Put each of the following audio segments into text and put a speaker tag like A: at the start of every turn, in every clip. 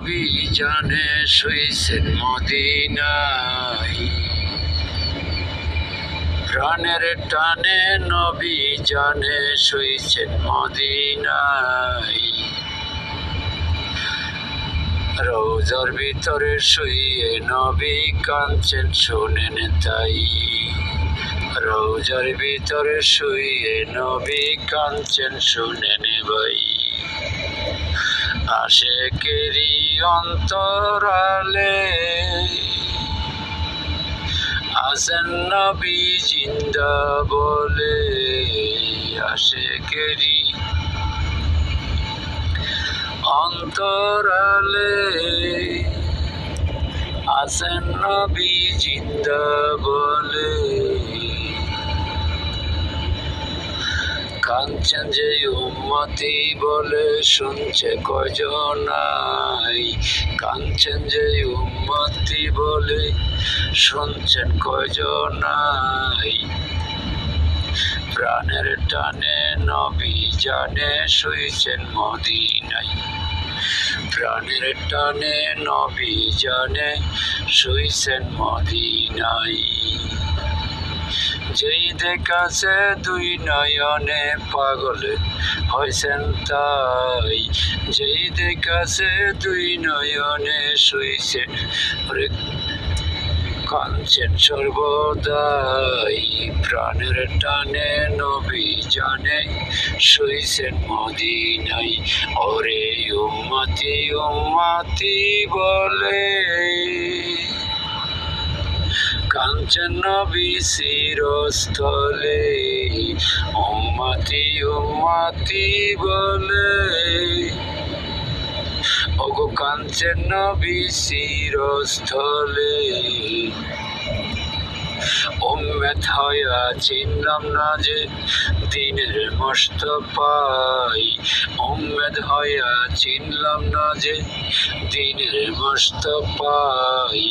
A: নবী জানে শুইছেন মদিনায়, প্রাণের টানে নবী জানে শুইছেন মদিনায়। রওজার ভিতরে শুয়ে নবী কাঁদছেন শোনেন তাই, রওজার ভিতরে শুয়ে নবী কাঁদছেন শোনেন ভাই। আশেকেরি অন্তরালে আছেন নবী জিন্দা বলে, আশেকেরি অন্তরালে আছেন নবী জিন্দা বলে। কাঁদছেন যে উম্মতি বলে শুনছে কয়জনাই, কাঁদছেন যে উম্মতি বলে শুনছেন কয়জনাই। প্রাণের টানে নবী জানে শুইছেন মদিনায়, প্রাণের টানে নবী জানে শুইছেন মদিনায়। যেই দেখাছে দুই নয়নে পাগল হয়েছেন তাই, যেই দেখাছে দুই নয়নে শুইছেন কাঁদছেন সর্বদাই। প্রাণের টানে নবী জানে শুইছেন মদিনায়। ওরে উম্মতি উম্মতি বলে কাঁদছেন নবী চিরস্থলে, উম্মতি উম্মতি বলে ওগো কাঁদছেন নবী চিরস্থলে। উম্মত হইয়া চিনলাম না যে দিনের মোস্তফাই, উম্মত হইয়া চিনলাম না যে দিনের মোস্তফাই।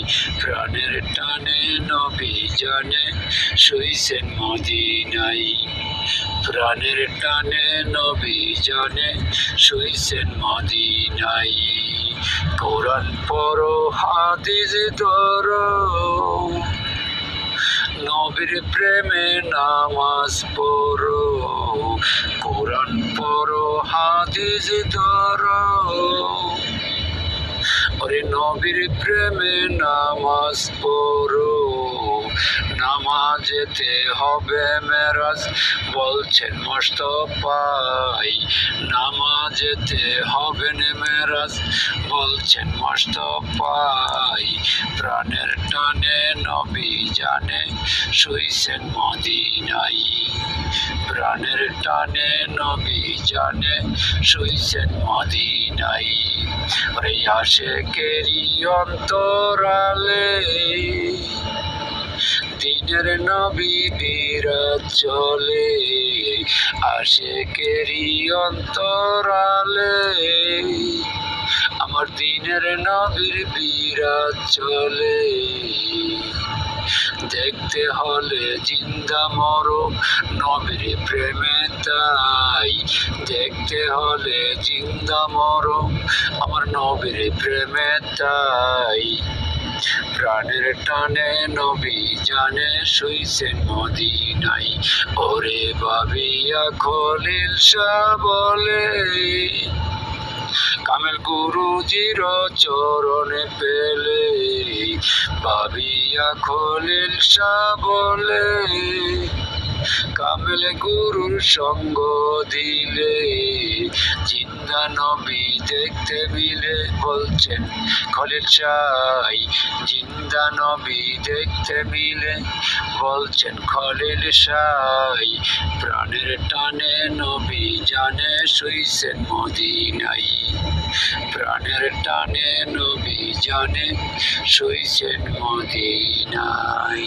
A: প্রাণের টানে নবী জানে শুইছেন মদিনায়, প্রাণের টানে নবী জানে শুইছেন মদিনায়। কোরআন পড়ো হাদিস ধরো, নবীর প্রেমে নামাজ পড়ো। কোরআন পড়ো হাদিস ধরো, ওরে নবীর প্রেমে নামাজ পড়ো। নামাজেতে হবে মেরাজ বলছেন মুস্তাফাই, নামাজেতে হবে মেরাজ বলছেন মুস্তাফাই। প্রাণের টানে নবী জানে শুইছেন মদিনায়, প্রাণের টানে নবী জানে শুইছেন মদিনায়। ওরে আশেকেরি অন্তরালে দিনের নবী বিরাজ চলে, আশেকেরি অন্তরালে আমার দিনের নবীর বিরাজ চলে। দেখতে হলে জিন্দা মরো নবীর প্রেমে তাই, দেখতে হলে জিন্দা মরো আমার নবীর প্রেমে তাই। প্রাণের টানে নবী জানে শুইছেন মদিনায়। ওরে ভাবিয়া খলিল শাহ বলে কামেল গুরুজির চরণে পেলে, ভাবিয়া খলিল শাহ বলে কামেল গুরুর সঙ্গ দিলে জিন্দা নবী দেখতে মিলে। বলছেন খলিল শাহ জিন্দা নবী দেখতে মিলে, বলছেন খলিল শাহ। প্রাণের টানে নবী জানে শুইছেন মদিনায়, প্রাণের টানে নবী জানে শুইছেন মদিনায়।